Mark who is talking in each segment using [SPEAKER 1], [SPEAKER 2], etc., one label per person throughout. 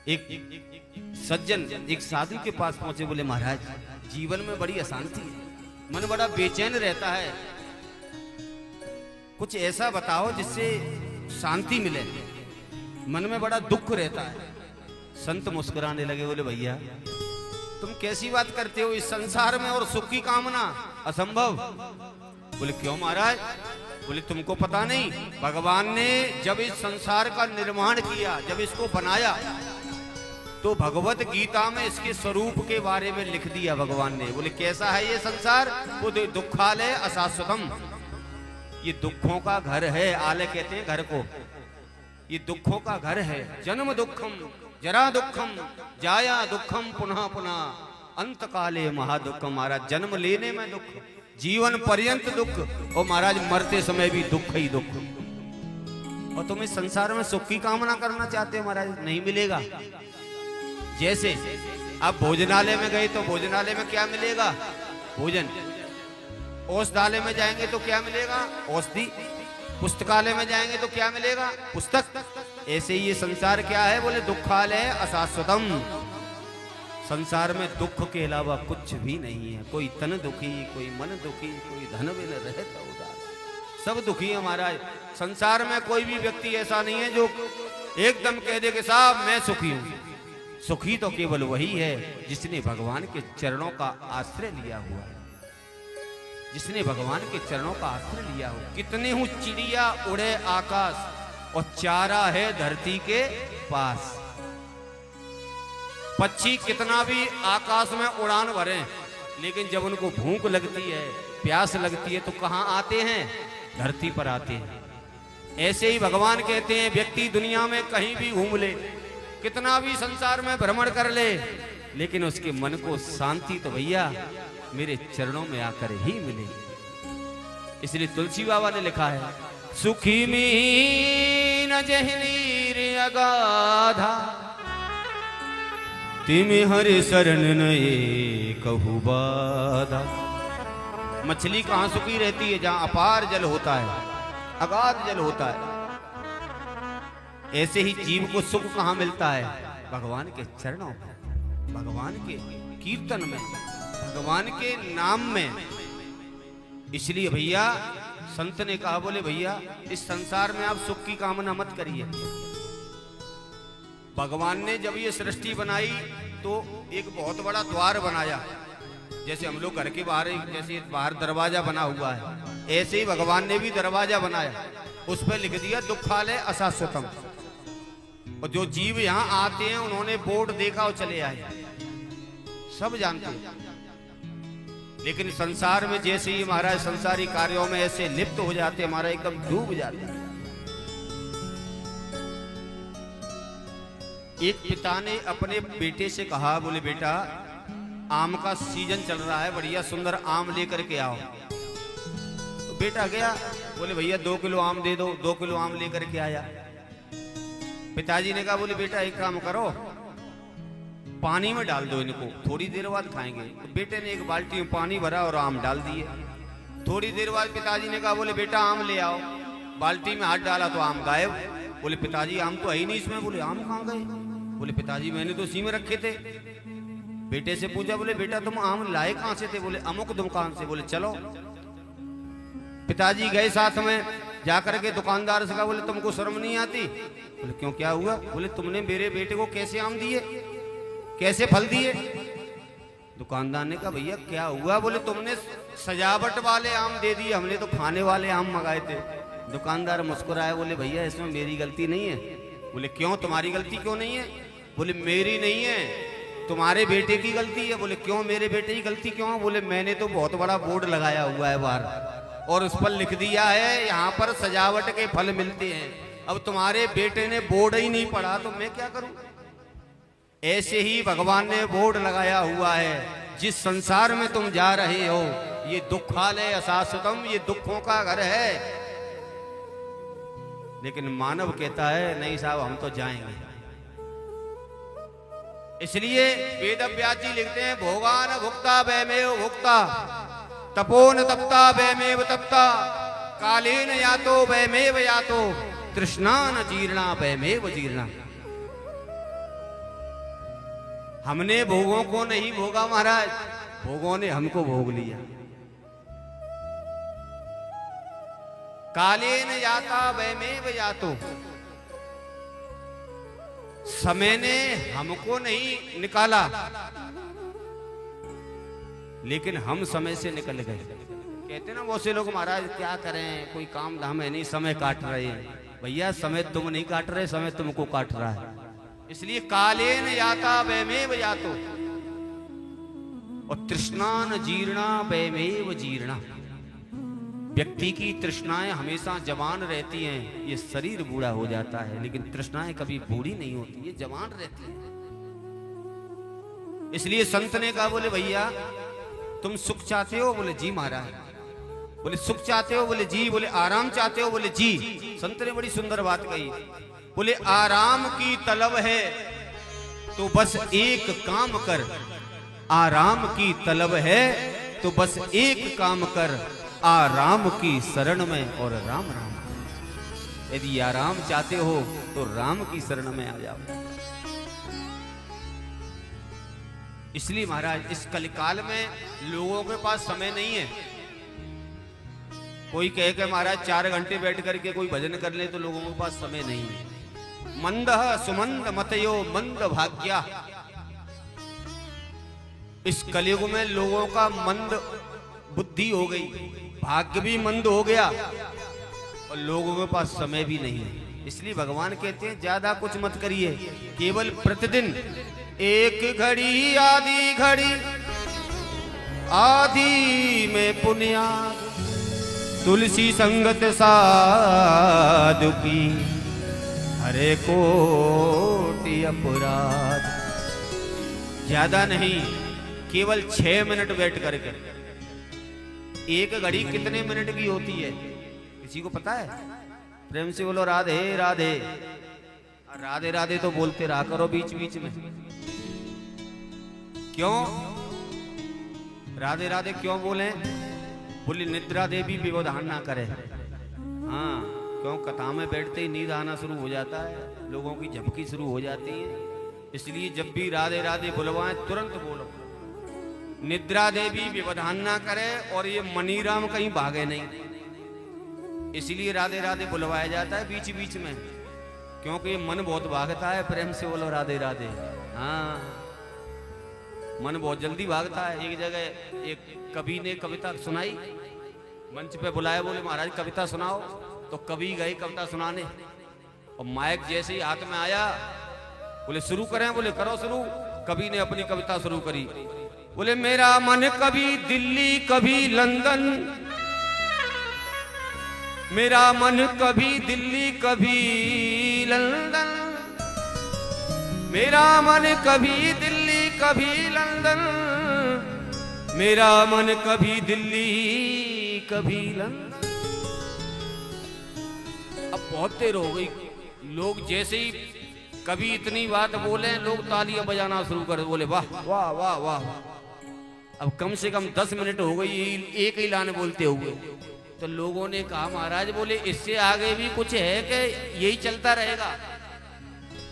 [SPEAKER 1] एक सज्जन एक साधु के पास पहुंचे, बोले महाराज जीवन में बड़ी अशांति है, मन बड़ा बेचैन रहता है, कुछ ऐसा बताओ जिससे शांति मिले, मन में बड़ा दुख रहता है। संत मुस्कुराने लगे, बोले भैया तुम कैसी बात करते हो, इस संसार में और सुख की कामना असंभव। बोले क्यों महाराज? बोले तुमको पता नहीं, भगवान ने जब इस संसार का निर्माण किया, जब इसको बनाया, तो भगवत गीता में इसके स्वरूप के बारे में लिख दिया भगवान ने। बोले कैसा है ये संसार? वो दुखालय अशाश्वतम, ये दुखों का घर है। आलय कहते हैं घर को, ये दुखों का घर है। जन्म दुखम, जरा दुखम, जाया दुखम, पुनः पुनः अंत काले महादुखम। महाराज जन्म लेने में दुख, जीवन पर्यंत दुख, और महाराज मरते समय भी दुख ही दुख। और तुम इस संसार में सुख की कामना करना चाहते हो महाराज, नहीं मिलेगा। जैसे आप भोजनालय में गए तो भोजनालय में क्या मिलेगा? भोजन। औषधालय में जाएंगे तो क्या मिलेगा? औषधि। पुस्तकालय में जाएंगे तो क्या मिलेगा? पुस्तक। ऐसे ही ये संसार क्या है? बोले दुखालय अशाश्वतम, संसार में दुख के अलावा कुछ भी नहीं है। कोई तन दुखी, कोई मन दुखी, कोई धन बिन रहता उदास, सब दुखी है महाराज। संसार में कोई भी व्यक्ति ऐसा नहीं है जो एकदम कह दे कि साहब मैं सुखी हूं। सुखी तो केवल वही है जिसने भगवान के चरणों का आश्रय लिया हुआ है, जिसने भगवान के चरणों का आश्रय लिया हो। कितने हूं चिड़िया उड़े आकाश, और चारा है धरती के पास। पक्षी कितना भी आकाश में उड़ान भरे, लेकिन जब उनको भूख लगती है, प्यास लगती है, तो कहां आते हैं? धरती पर आते हैं। ऐसे ही भगवान कहते हैं व्यक्ति दुनिया में कहीं भी घूम ले, कितना भी संसार में भ्रमण कर ले, लेकिन उसके मन को शांति तो भैया मेरे चरणों में आकर ही मिलेगी। इसलिए तुलसी बाबा ने लिखा है, सुखी मीन जहनीर अगाधा, तिमे हरि शरण नए कहु बाधा। मछली कहां सुखी रहती है? जहां अपार जल होता है, अगाध जल होता है। ऐसे ही जीव को सुख कहां मिलता है? भगवान के चरणों में, भगवान के कीर्तन में, भगवान के नाम में। इसलिए भैया संत ने कहा, बोले भैया इस संसार में आप सुख की कामना मत करिए। भगवान ने जब ये सृष्टि बनाई तो एक बहुत बड़ा द्वार बनाया, जैसे हम लोग घर के बाहर जैसे बाहर दरवाजा बना हुआ है, ऐसे ही भगवान ने भी दरवाजा बनाया, उस पर लिख दिया दुखालय अशाश्वतम। और जो जीव यहाँ आते हैं उन्होंने बोर्ड देखा और चले आए, सब जानते हैं। लेकिन संसार में जैसे ही महाराज संसारी कार्यों में ऐसे लिप्त हो जाते हैं, हमारा एकदम डूब जाते हैं। एक पिता ने अपने बेटे से कहा, बोले बेटा आम का सीजन चल रहा है, बढ़िया सुंदर आम लेकर के आओ। तो बेटा गया, बोले भैया 2 किलो आम दे दो। 2 किलो आम लेकर के आया। पिताजी ने कहा, बोले बेटा एक काम करो, पानी में डाल दो इनको, थोड़ी देर बाद खाएंगे। तो बेटे ने एक बाल्टी में पानी भरा और आम डाल दिए। थोड़ी देर बाद पिताजी ने कहा, बोले बेटा आम ले आओ। बाल्टी में हाथ डाला तो आम गायब। बोले पिताजी आम तो है ही नहीं इसमें। बोले आम कहाँ गए? बोले पिताजी मैंने तो इसी में रखे थे। बेटे से पूछा, बोले बेटा तुम आम लाए कहां से थे? बोले अमुक दुकान से। बोले चलो। पिताजी गए साथ में, जाकर के दुकानदार से कहा, बोले तुमको शर्म नहीं आती? बोले क्यों, क्या हुआ? बोले तुमने मेरे बेटे को कैसे आम दिए, कैसे फल दिए? दुकानदार ने कहा, भैया क्या हुआ? बोले तुमने सजावट वाले आम दे दिए, हमने तो खाने वाले आम मंगाए थे। दुकानदार मुस्कुराया, बोले भैया इसमें मेरी गलती नहीं है। बोले क्यों, तुम्हारी गलती क्यों नहीं है? बोले मेरी नहीं है, तुम्हारे बेटे की गलती है। बोले क्यों, मेरे बेटे की गलती क्यों? बोले मैंने तो बहुत बड़ा बोर्ड लगाया हुआ है बाहर, और उस पर लिख दिया है यहाँ पर सजावट के फल मिलते हैं। अब तुम्हारे बेटे ने बोर्ड ही नहीं पढ़ा तो मैं क्या करूं? ऐसे ही भगवान ने बोर्ड लगाया हुआ है, जिस संसार में तुम जा रहे हो ये दुखालय अशाश्वतम, ये दुखों का घर है। लेकिन मानव कहता है नहीं साहब हम तो जाएंगे। इसलिए वेद व्यास जी लिखते हैं, भोगान भुक्ता वैमेव भुक्ता, तपोन तप्ता वैमेव तप्ता, कालेन यातो वैमेव यातो, तृष्णा न जीर्णा वैमेव जीर्णा। हमने भोगों को नहीं भोगा महाराज, भोगों ने हमको भोग लिया। कालेन याता वैमेव यातो, समय ने हमको नहीं निकाला लेकिन हम समय से निकल गए। कहते ना बहुत से लोग महाराज क्या करें, कोई काम धाम है नहीं, समय काट रहे हैं। भैया समय तुम नहीं काट रहे, समय तुमको काट रहा है। इसलिए कालेन याता वैमेव यातो, और तृष्णान जीर्णा वैमेव जीर्णा। व्यक्ति की तृष्णाएं हमेशा जवान रहती हैं। ये शरीर बूढ़ा हो जाता है लेकिन तृष्णाएं कभी बूढ़ी नहीं होती, ये जवान रहती हैं। इसलिए संत ने कहा, बोले भैया तुम सुख चाहते हो? बोले जी महाराज। बोले सुख चाहते हो? बोले जी। बोले आराम चाहते हो? बोले जी। संत ने बड़ी सुंदर बात कही, बोले आराम की तलब है तो बस एक काम कर, आराम की तलब है तो बस एक काम कर, आराम की शरण में और राम राम। यदि आराम चाहते हो तो राम की शरण में आ जाओ। इसलिए महाराज इस कलिकाल में लोगों के पास समय नहीं है। कोई कहे कि महाराज 4 घंटे बैठ करके कोई भजन कर ले, तो लोगों के पास समय नहीं है। मंद सुमंद मतयो मंद भाग्या। इस कलयुग में लोगों का मंद बुद्धि हो गई, भाग्य भी मंद हो गया और लोगों के पास समय भी नहीं है। इसलिए भगवान कहते हैं ज्यादा कुछ मत करिए, केवल प्रतिदिन एक घड़ी आधी घड़ी आधी में पुण्याद, तुलसी संगत साधु की हरे कोटि अपराध। ज्यादा नहीं, केवल 6 मिनट बैठ करके। एक घड़ी कितने मिनट की होती है किसी को पता है? प्रेम से बोलो राधे राधे। राधे राधे तो बोलते रहा करो बीच बीच में। क्यों राधे राधे क्यों बोले? बोली निद्रा देवी व्यवधान ना करे। हाँ, क्यों कथा में बैठते ही नींद आना शुरू हो जाता है, लोगों की झपकी शुरू हो जाती है। इसलिए जब भी राधे राधे बुलवाएं तुरंत बोलो, निद्रा देवी व्यवधान ना करे और ये मनीराम कहीं भागे नहीं। इसलिए राधे राधे बुलवाया जाता है बीच बीच में, क्योंकि ये मन बहुत भागता है। प्रेम से बोलो राधे राधे। हाँ, मन बहुत जल्दी भागता है। एक जगह एक कवि ने कविता सुनाई, मंच पे बुलाया, बोले महाराज कविता सुनाओ। तो कवि गए कविता सुनाने और माइक जैसे ही हाथ में आया, बोले शुरू करें? बोले करो शुरू। कवि ने अपनी कविता शुरू करी। बोले मेरा मन कभी दिल्ली कभी लंदन, मेरा मन कभी दिल्ली कभी लंदन, मेरा मन कभी दिल्ली कभी लंदन, मेरा मन कभी दिल्ली कभी लंदन। अब बहुत देर हो गई, लोग जैसे ही कभी इतनी बात बोले, लोग तालियां बजाना शुरू कर। बोले वाह वाह वाह वाह। अब कम से कम 10 मिनट हो गई एक ही लाने बोलते हुए। तो लोगों ने कहा महाराज, बोले इससे आगे भी कुछ है कि यही चलता रहेगा?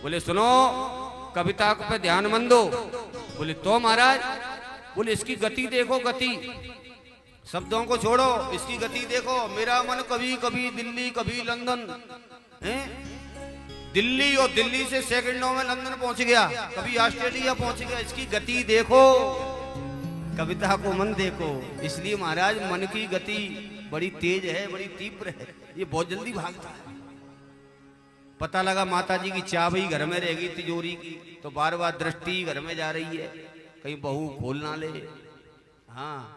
[SPEAKER 1] बोले सुनो, कविता पे ध्यान मत दो। बोले तो महाराज? बोले इसकी गति देखो, गति, शब्दों को छोड़ो, इसकी गति देखो। मेरा मन कभी कभी दिल्ली कभी लंदन है, दिल्ली और दिल्ली से सेकंडों में लंदन पहुंच गया, कभी ऑस्ट्रेलिया पहुंच गया। इसकी गति देखो, कविता को मन देखो। इसलिए महाराज मन की गति बड़ी तेज है, बड़ी तीव्र है, ये बहुत जल्दी भागता है। पता लगा माता जी की चाबी घर में रह गई तिजोरी की, तो बार बार दृष्टि घर में जा रही है, कहीं बहू खोल ना ले। हाँ,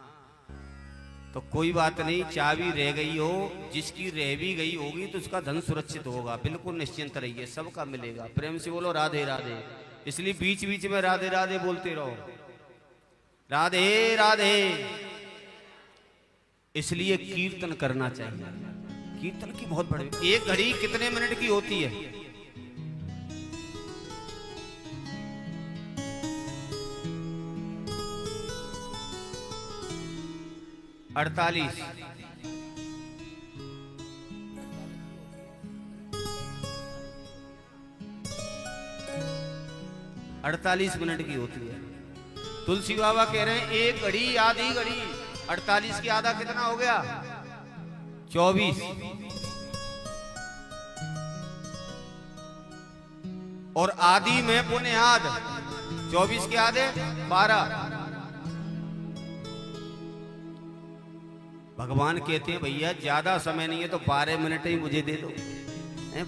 [SPEAKER 1] तो कोई बात नहीं, चाबी रह गई हो, जिसकी रह भी गई होगी तो उसका धन सुरक्षित होगा। बिल्कुल निश्चिंत रहिए, सबका मिलेगा। प्रेम से बोलो राधे राधे। इसलिए बीच बीच में राधे राधे बोलते रहो, राधे राधे। इसलिए कीर्तन करना चाहिए। कीर्तन की बहुत बड़ी। एक घड़ी कितने मिनट की होती है? 48। 48 मिनट की होती है। तुलसी बाबा कह रहे हैं 1 घड़ी आधी घड़ी, 48 की आधा कितना हो गया? 24। और आधी में पुण्य आध, 24 के आधे 12। भगवान कहते हैं भैया ज्यादा समय नहीं है तो 12 मिनट ही मुझे दे दो।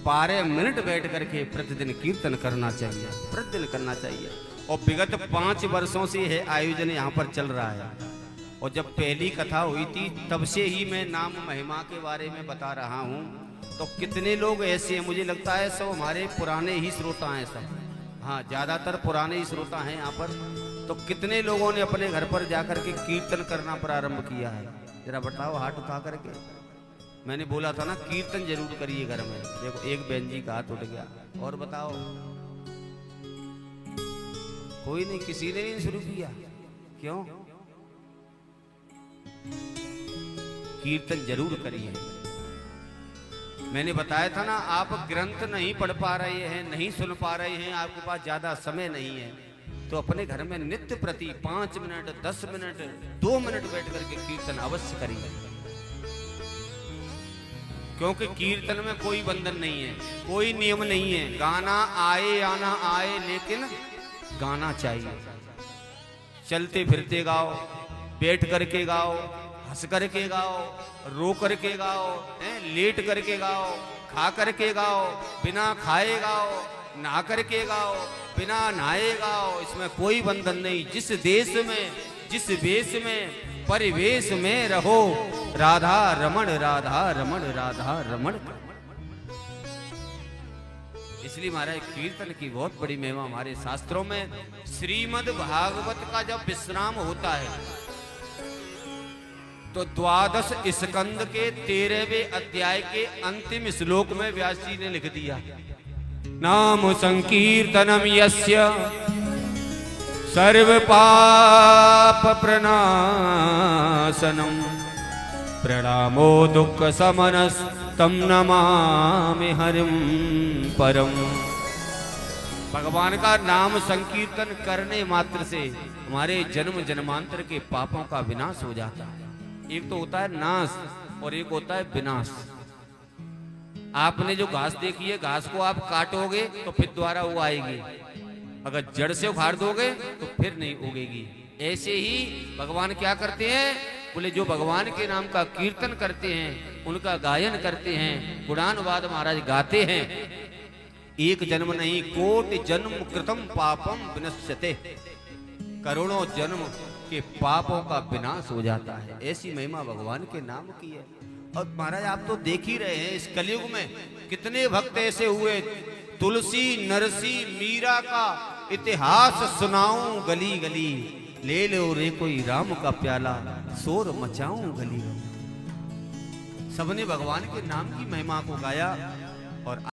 [SPEAKER 1] 12 मिनट बैठ करके प्रतिदिन कीर्तन करना चाहिए, प्रतिदिन करना चाहिए। और विगत 5 वर्षों से है आयोजन यहाँ पर चल रहा है। और जब पहली कथा हुई थी तब से ही मैं नाम महिमा के बारे में बता रहा हूँ। तो कितने लोग ऐसे हैं, मुझे लगता है सब हमारे पुराने ही श्रोता हैं सब। हाँ, ज्यादातर पुराने ही श्रोता हैं यहाँ पर। तो कितने लोगों ने अपने घर पर जाकर के कीर्तन करना प्रारंभ किया है, जरा बताओ हाथ उठा करके। मैंने बोला था ना कीर्तन जरूर करिए घर में। देखो एक बहन जी का हाथ उठ गया। और बताओ, कोई नहीं, किसी ने नहीं शुरू किया। क्यों? कीर्तन जरूर करिए। मैंने बताया था ना, आप ग्रंथ नहीं पढ़ पा रहे हैं, नहीं सुन पा रहे हैं, आपके पास ज्यादा समय नहीं है, तो अपने घर में नित्य प्रति 5 मिनट, 10 मिनट, 2 मिनट बैठ करके कीर्तन अवश्य करिए। क्योंकि कीर्तन में कोई बंधन नहीं है, कोई नियम नहीं है। गाना आए या ना आए, लेकिन गाना चाहिए। चलते फिरते गाओ, बैठ करके गाओ, हंस करके गाओ, रो करके गाओ, लेट करके गाओ, खा करके गाओ, बिना खाए गाओ, नहा करके गाओ, बिना नहाए गाओ। इसमें कोई बंधन नहीं। जिस देश में, जिस वेश में, परिवेश में रहो, राधा रमण, राधा रमण, राधा रमण। इसलिए महाराज कीर्तन की बहुत बड़ी महिमा हमारे शास्त्रों में। श्रीमद् भागवत का जब विश्राम होता है तो 12 स्कंद के 13वें अध्याय के अंतिम श्लोक में व्यास जी ने लिख दिया, नाम संकीर्तनम यस्य सर्व पाप प्रणाशनम प्रणामो दुख समनस तम नमामि हरिम परम। भगवान का नाम संकीर्तन करने मात्र से हमारे जन्म जन्मांतर के पापों का विनाश हो जाता है। एक तो होता है नाश और एक होता है विनाश। आपने जो घास देखी है, घास को आप काटोगे तो फिर दोबारा वो आएगी, अगर जड़ से उखाड़ दोगे तो फिर नहीं उगेगी। ऐसे ही भगवान क्या करते हैं, बोले जो भगवान के नाम का कीर्तन करते हैं, उनका गायन करते हैं, गुणानुवाद महाराज गाते हैं, एक जन्म नहीं कोटि जन्म कृतम पापम विनश्यते, करोड़ों जन्म के पापों का विनाश हो जाता है। ऐसी महिमा भगवान के नाम की है। और महाराज आप तो देख ही रहे हैं इस कलयुग में कितने भक्त ऐसे हुए। तुलसी, नरसी, मीरा का इतिहास सुनाऊं गली गली, ले लो रे कोई राम का प्याला, शोर मचाऊं गली गली। सबने भगवान के नाम की महिमा को गाया। और